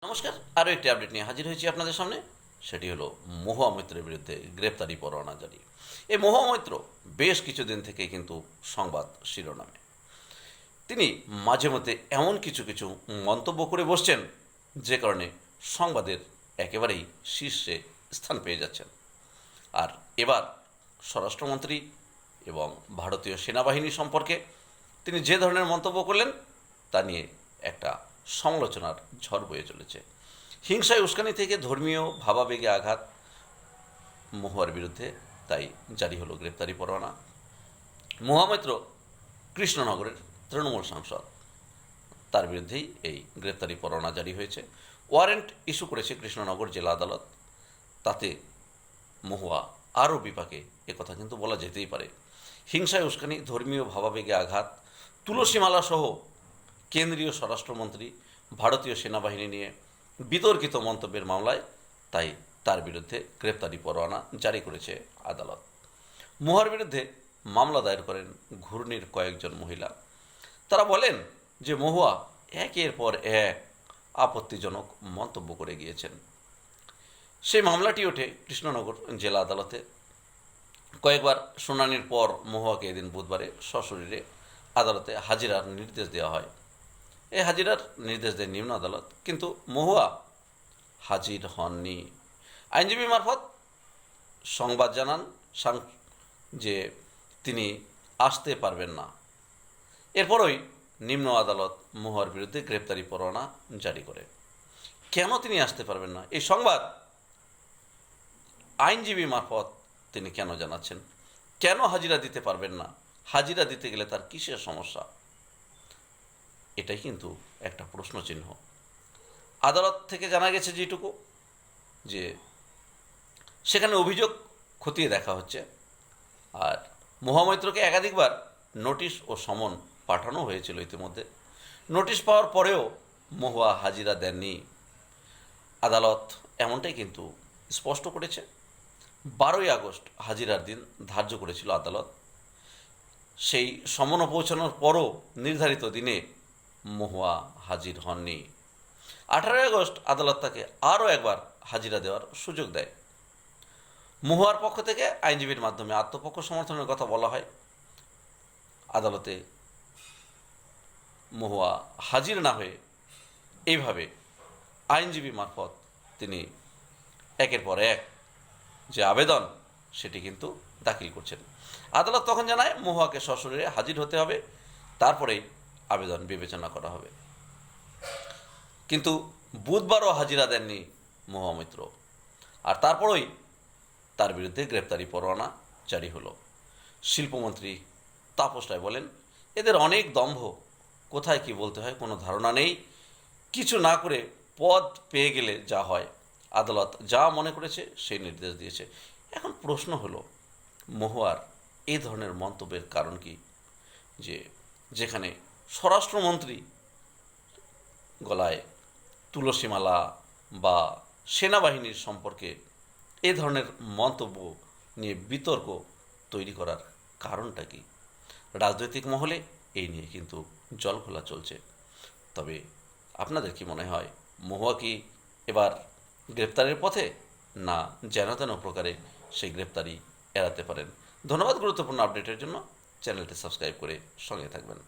নমস্কার, আরও একটি আপডেট নিয়ে হাজির হয়েছি আপনাদের সামনে। সেটি হলো মহুয়া মৈত্রের বিরুদ্ধে গ্রেপ্তারি পরোয়ানা জারি। এই মহুয়া মৈত্র বেশ কিছুদিন থেকে কিন্তু সংবাদ শিরোনামে। তিনি মাঝে মধ্যে এমন কিছু কিছু মন্তব্য করে বসছেন যে কারণে সংবাদের একেবারেই শীর্ষে স্থান পেয়ে যাচ্ছেন। আর এবার স্বরাষ্ট্রমন্ত্রী এবং ভারতীয় সেনাবাহিনী সম্পর্কে তিনি যে ধরনের মন্তব্য করলেন তা নিয়ে একটা সমালোচনার ঝড় বয়ে চলেছে। হিংসায় উস্কানি থেকে ধর্মীয় ভাবাবেগে আঘাত, মহুয়ার বিরুদ্ধে তাই জারি হলো গ্রেপ্তারি পরোয়ানা। মহুয়া মৈত্র কৃষ্ণনগরের তৃণমূল সাংসদ, তার বিরুদ্ধেই এই গ্রেপ্তারি পরোয়ানা জারি হয়েছে। ওয়ারেন্ট ইস্যু করেছে কৃষ্ণনগর জেলা আদালত। তাতে মহুয়া আরও বিপাকে, একথা কিন্তু বলা যেতেই পারে। হিংসায় উস্কানি, ধর্মীয় ভাবাবেগে আঘাত, তুলসীমালা সহ কেন্দ্রীয় স্বরাষ্ট্রমন্ত্রী, ভারতীয় সেনাবাহিনী নিয়ে বিতর্কিত মন্তব্যের মামলায় তাই তার বিরুদ্ধে গ্রেপ্তারি পরোয়ানা জারি করেছে আদালত। মহুয়ার বিরুদ্ধে মামলা দায়ের করেন ঘূর্ণির কয়েকজন মহিলা। তারা বলেন যে মহুয়া একের পর এক আপত্তিজনক মন্তব্য করে গিয়েছেন। সেই মামলাটি ওঠে কৃষ্ণনগর জেলা আদালতে। কয়েকবার শুনানির পর মহুয়াকে এদিন বুধবারে সশরীরে আদালতে হাজিরার নির্দেশ দেওয়া হয়। এই হাজিরার নির্দেশ দেয় নিম্ন আদালত, কিন্তু মহুয়া হাজির হননি। আইনজীবী মারফত সংবাদ জানান যে তিনি আসতে পারবেন না। এরপরই নিম্ন আদালত মহুয়ার বিরুদ্ধে গ্রেপ্তারি পরোয়ানা জারি করে। কেন তিনি আসতে পারবেন না এই সংবাদ আইনজীবী মারফত তিনি কেন জানাচ্ছেন? কেন হাজিরা দিতে পারবেন না? হাজিরা দিতে গেলে তার কিসের সমস্যা? এটাই কিন্তু একটা প্রশ্নচিহ্ন। আদালত থেকে জানা গেছে যেটুকু, যে সেখানে অভিযোগ খতিয়ে দেখা হচ্ছে। আর মহুয়া মৈত্রকে একাধিকবার নোটিশ ও সমন পাঠানো হয়েছিল ইতিমধ্যে। নোটিশ পাওয়ার পরেও মহুয়া হাজিরা দেননি। আদালত এমনটাই কিন্তু স্পষ্ট করেছে। 12ই আগস্ট হাজিরার দিন ধার্য করেছিল আদালত। সেই সমন পৌঁছানোর পরও নির্ধারিত দিনে মহুয়া হাজির হননি। 18ই আগস্ট আদালত তাকে আরও একবার হাজিরা দেওয়ার সুযোগ দেয়। মহুয়ার পক্ষ থেকে আইনজীবীর মাধ্যমে আত্মপক্ষ সমর্থনের কথা বলা হয়। আদালতে মহুয়া হাজির না হয়ে এইভাবে আইনজীবী মারফত তিনি একের পর এক যে আবেদন সেটি কিন্তু দাখিল করছেন। আদালত তখন জানায় মহুয়াকে সশরীরে হাজির হতে হবে, তারপরেই আবেদন বিবেচনা করা হবে। কিন্তু বুধবারও হাজিরা দেননি মহুয়া মৈত্র। আর তারপরই তার বিরুদ্ধে গ্রেপ্তারি পরোয়ানা জারি হলো। শিল্পমন্ত্রী তাপস রায় বলেন, এদের অনেক দম্ভ, কোথায় কি বলতে হয় কোনো ধারণা নেই। কিছু না করে পদ পেয়ে গেলে যা হয়, আদালত যা মনে করেছে সেই নির্দেশ দিয়েছে। এখন প্রশ্ন হলো, মহুয়ার এই ধরনের মন্তব্যের কারণ কি? যেখানে স্বরাষ্ট্রমন্ত্রী গলায় তুলসীমালা বা সেনাবাহিনীর সম্পর্কে এই ধরনের মন্তব্য নিয়ে বিতর্ক তৈরি করার কারণটা কি? রাজনৈতিক মহলে এই নিয়ে কিন্তু জলঘোলা চলছে। তবে আপনাদের কি মনে হয়, মহুয়া কি এবার গ্রেপ্তারের পথে, না যেন তেন প্রকারে সেই গ্রেপ্তারি এড়াতে পারেন? ধন্যবাদ। গুরুত্বপূর্ণ আপডেটের জন্য চ্যানেলটি সাবস্ক্রাইব করে সঙ্গে থাকবেন।